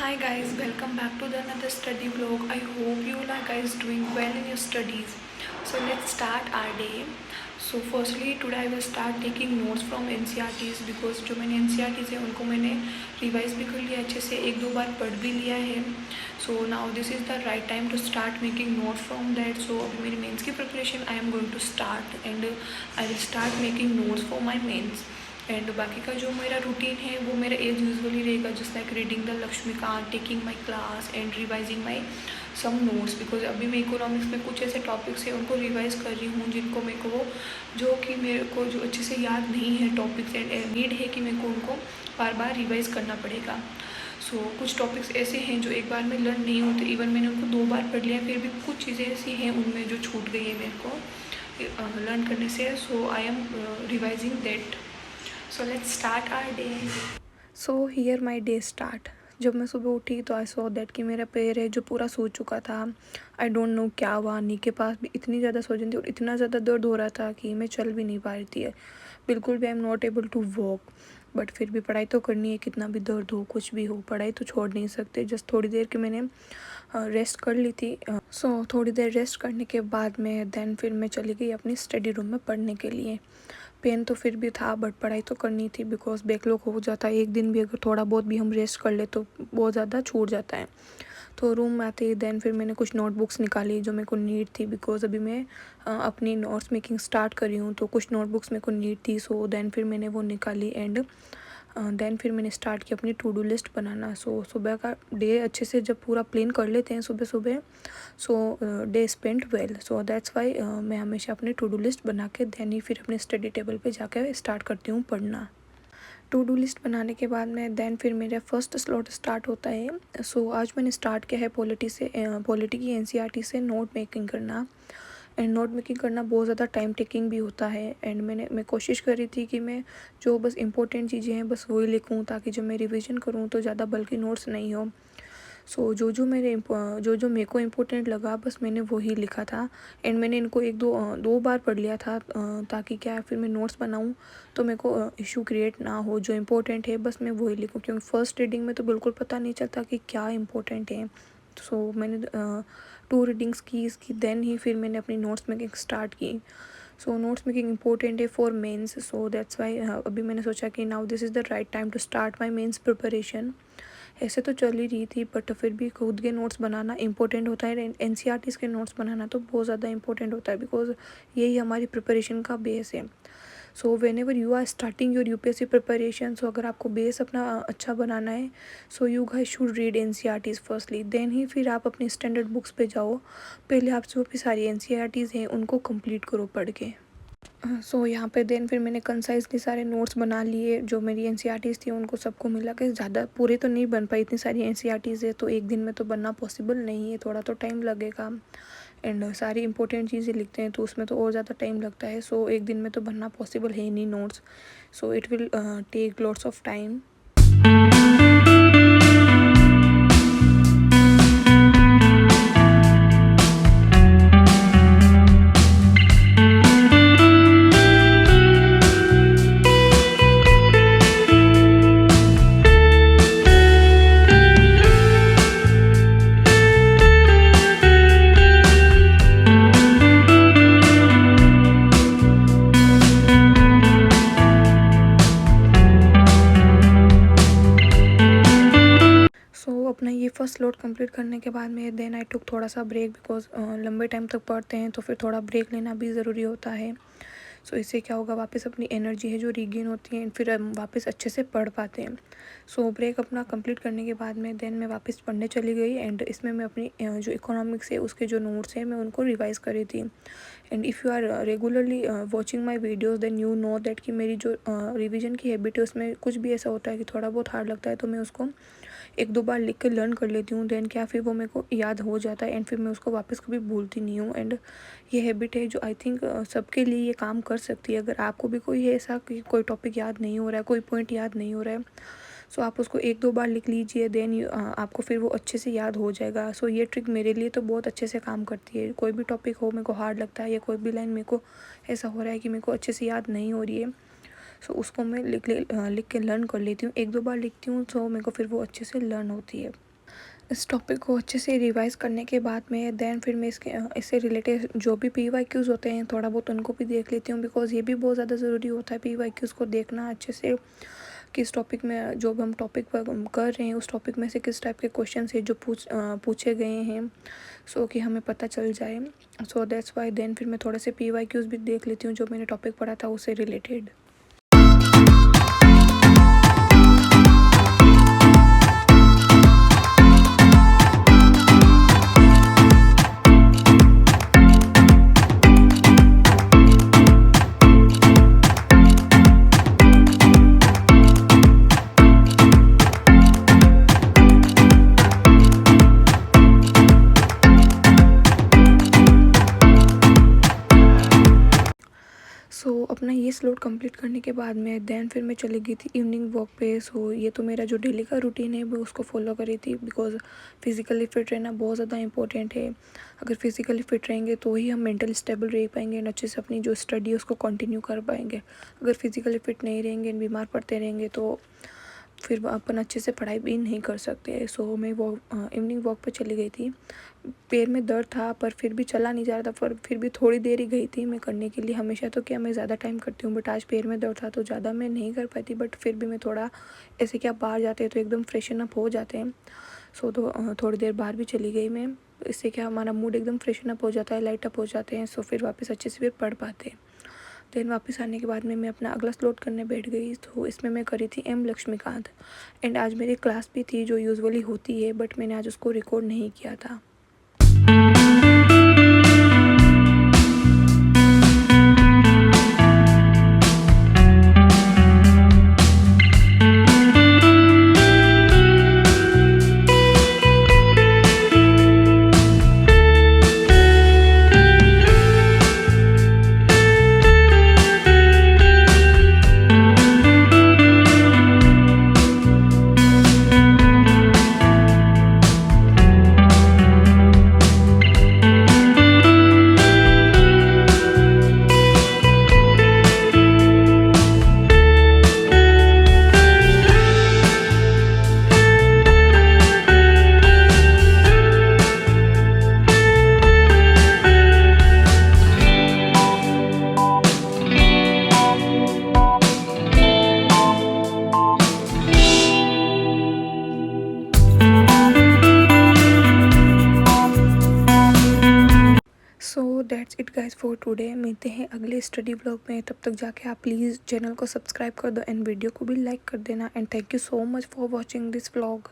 Hi guys, welcome back to the another study vlog. I hope you all are guys doing well in your studies. So let's start our day. So firstly today I will start taking notes from NCERTs because जो मैंने NCERTs है उनको मैंने revise भी कर लिया अच्छे से, एक दो बार पढ़ भी लिया है. So now this is the right time to start making notes from that. So अभी मेरी मेंस की preparation I am going to start and I will start making notes for my mains. And बाकी का जो मेरा routine है वो मेरा एज यूजुअली रहेगा just like reading the Laxmikanth, taking my class and revising my some notes because अभी मैं इकोनॉमिक्स में कुछ ऐसे टॉपिक्स हैं उनको रिवाइज कर रही हूँ जिनको मेरे को जो कि मेरे को जो अच्छे से याद नहीं है टॉपिक्स एंड नीड है कि मेरे को उनको बार बार रिवाइज करना पड़ेगा. सो कुछ टॉपिक्स ऐसे हैं जो एक बार में लर्न नहीं होते, इवन मैंने उनको 2 बार पढ़ लिया फिर भी कुछ चीज़ें ऐसी हैं उनमें जो छूट गई है मेरे को लर्न करने से. So I am revising that. So let's start our day. So here my day start. जब मैं सुबह उठी तो आई सॉ दैट कि मेरा पैर है जो पूरा सो चुका था. आई डोंट नो क्या हुआ, नी के पास भी इतनी ज़्यादा सूजन थी और इतना ज़्यादा दर्द हो रहा था कि मैं चल भी नहीं पा रही थी बिल्कुल भी. I am not able to walk. But फिर भी पढ़ाई तो करनी है, कितना भी दर्द हो कुछ भी हो पढ़ाई तो छोड़ नहीं सकते. जस्ट थोड़ी देर की मैंने रेस्ट कर ली थी. सो थोड़ी देर रेस्ट करने के बाद में देन फिर मैं चली गई अपनी स्टडी रूम में पढ़ने के लिए. पेन तो फिर भी था बट पढ़ाई तो करनी थी बिकॉज बैकलॉग हो जाता है. एक दिन भी अगर थोड़ा बहुत भी हम रेस्ट कर ले तो बहुत ज़्यादा छूट जाता है. तो रूम में आते ही देन फिर मैंने कुछ नोटबुक्स निकाली जो मेरे को नीड थी बिकॉज अभी मैं अपनी नोट्स मेकिंग स्टार्ट कर रही हूँ तो कुछ नोटबुक्स मेरे को नीड थी. सो देन फिर मैंने वो निकाली एंड देन फिर मैंने स्टार्ट किया अपनी टू डू लिस्ट बनाना. सो सुबह का डे अच्छे से जब पूरा प्लान कर लेते हैं सुबह सुबह so day spend well. So that's why मैं हमेशा अपनी टू डू लिस्ट बना के देन ही फिर अपने स्टडी टेबल पे जाकर स्टार्ट करती हूँ पढ़ना. टू डू लिस्ट बनाने के बाद में देन फिर मेरा फर्स्ट स्लॉट स्टार्ट होता है. सो आज मैंने स्टार्ट किया है पॉलिटी की NCERT से नोट मेकिंग करना. एंड नोट मेकिंग करना बहुत ज़्यादा टाइम टेकिंग भी होता है एंड मैं कोशिश कर रही थी कि मैं जो बस इंपॉर्टेंट चीज़ें हैं बस वही लिखूँ ताकि जब मैं रिवीजन करूँ तो ज़्यादा बल्कि नोट्स नहीं हो. सो जो जो मेरे को इम्पोर्टेंट लगा बस मैंने वही लिखा था. एंड मैंने इनको एक दो बार पढ़ लिया था ताकि क्या फिर मैं नोट्स बनाऊँ तो मेरे को इशू क्रिएट ना हो. जो इम्पोर्टेंट है बस मैं वही लिखूँ क्योंकि फर्स्ट रीडिंग में तो बिल्कुल पता नहीं चलता कि क्या इम्पोर्टेंट है. सो मैंने 2 रीडिंग्स की इसकी देन ही फिर मैंने अपनी नोट्स मेकिंग स्टार्ट की. सो नोट्स मेकिंग इम्पोर्टेंट है for mains. So that's why अभी मैंने सोचा कि now this is the right time to start my mains preparation. ऐसे तो चल ही रही थी बट फिर भी खुद के नोट्स बनाना इंपॉर्टेंट होता है. NCERTs के नोट्स बनाना तो बहुत ज़्यादा इंपॉर्टेंट होता है बिकॉज यही हमारी प्रिपरेशन का बेस है. So whenever you are starting your UPSC preparation so अगर आपको बेस अपना अच्छा बनाना है so you guys should read NCERTs firstly then ही फिर आप अपनी स्टैंडर्ड बुक्स पे जाओ. पहले आप जो भी सारी NCERTs हैं उनको कंप्लीट करो पढ़ के. सो यहाँ पे देन फिर मैंने कंसाइजली सारे नोट्स बना लिए जो मेरी NCERTs थी उनको सबको मिला के. ज़्यादा पूरे तो नहीं बन पाई, इतनी सारी NCERTs है तो एक दिन में तो बनना पॉसिबल नहीं है, थोड़ा तो टाइम लगेगा. एंड सारी इंपॉर्टेंट चीज़ें लिखते हैं तो उसमें तो और ज़्यादा टाइम लगता है. सो एक दिन में तो बनना पॉसिबल है नहीं notes. So it will take lots of time. अपना ये फर्स्ट स्लॉट कंप्लीट करने के बाद में देन आई टुक थोड़ा सा ब्रेक बिकॉज लंबे टाइम तक पढ़ते हैं तो फिर थोड़ा ब्रेक लेना भी ज़रूरी होता है. सो इससे क्या होगा वापस अपनी एनर्जी है जो रीगेन होती है फिर हम वापस अच्छे से पढ़ पाते हैं. सो ब्रेक अपना कंप्लीट करने के बाद में देन मैं वापस पढ़ने चली गई एंड इसमें मैं अपनी जो इकोनॉमिक्स है उसके जो नोट्स हैं मैं उनको रिवाइज कर रही थी. And if you are regularly watching my videos then you know that कि मेरी जो रिविजन की हैबिट है उसमें कुछ भी ऐसा होता है कि थोड़ा बहुत हार्ड लगता है तो मैं उसको 1-2 बार लिख के लर्न कर लेती हूँ. देन क्या फिर वो मेरे को याद हो जाता है एंड फिर मैं उसको वापस कभी भूलती नहीं हूँ. एंड ये हैबिट है जो आई थिंक सबके लिए ये काम कर सकती है. अगर आपको भी कोई है ऐसा कि कोई टॉपिक याद नहीं हो रहा है, कोई पॉइंट याद नहीं हो रहा है सो आप उसको 1-2 बार लिख लीजिए देन आपको फिर वो अच्छे से याद हो जाएगा. सो ये ट्रिक मेरे लिए तो बहुत अच्छे से काम करती है. कोई भी टॉपिक हो मेरे को हार्ड लगता है या कोई भी लाइन मेरे को ऐसा हो रहा है कि मेरे को अच्छे से याद नहीं हो रही है सो उसको मैं लिख के लर्न कर लेती हूँ. 1-2 बार लिखती हूँ सो मेरे को फिर वो अच्छे से लर्न होती है. इस टॉपिक को अच्छे से रिवाइज़ करने के बाद में देन फिर मैं इससे रिलेटेड जो भी PYQs होते हैं थोड़ा बहुत उनको भी देख लेती हूँ, बिकॉज़ ये भी बहुत ज़्यादा ज़रूरी होता है PYQs को देखना अच्छे से, किस टॉपिक में जो भी हम टॉपिक पर कर रहे हैं उस टॉपिक में से किस टाइप के क्वेश्चन है जो पूछे गए हैं, सो कि हमें पता चल जाए। सो दैट्स वाई देन फिर मैं थोड़े से PYQs भी देख लेती हूँ जो मैंने टॉपिक पढ़ा था उससे रिलेटेड। सो अपना ये स्लॉट कंप्लीट करने के बाद में देन फिर मैं चली गई थी इवनिंग वॉक पे। सो ये तो मेरा जो डेली का रूटीन है वो उसको फॉलो करी थी, बिकॉज फिज़िकली फ़िट रहना बहुत ज़्यादा इंपॉर्टेंट है। अगर फिज़िकली फ़िट रहेंगे तो ही हम मेंटली स्टेबल रह पाएंगे एंड अच्छे से अपनी जो स्टडी है उसको कंटिन्यू कर पाएंगे। अगर फिज़िकली फ़िट नहीं रहेंगे बीमार पड़ते रहेंगे तो फिर अपन अच्छे से पढ़ाई भी नहीं कर सकते। सो मैं इवनिंग वॉक पे चली गई थी। पैर में दर्द था पर फिर भी चला नहीं जा रहा था, पर फिर भी थोड़ी देर ही गई थी मैं करने के लिए। हमेशा तो क्या मैं ज़्यादा टाइम करती हूँ, बट आज पैर में दर्द था तो ज़्यादा मैं नहीं कर पाती, बट फिर भी मैं थोड़ा ऐसे क्या बाहर जाते हैं तो एकदम फ्रेशन अप हो जाते हैं। सो तो थोड़ी देर बाहर भी चली गई मैं। इससे क्या हमारा मूड एकदम फ्रेशन अप हो जाता है, लाइट अप हो जाते हैं, सो फिर वापस अच्छे से फिर पढ़ पाते हैं। देन वापस आने के बाद में मैं अपना अगला स्लॉट करने बैठ गई। तो इसमें मैं करी थी M लक्ष्मीकांत एंड आज मेरी क्लास भी थी जो यूजुअली होती है, बट मैंने आज उसको रिकॉर्ड नहीं किया था। So that's it guys for today. मिलते हैं अगले स्टडी ब्लॉग में, तब तक जाके आप प्लीज़ चैनल को सब्सक्राइब कर दो एंड वीडियो को भी लाइक कर देना। And thank you so much for watching this blog.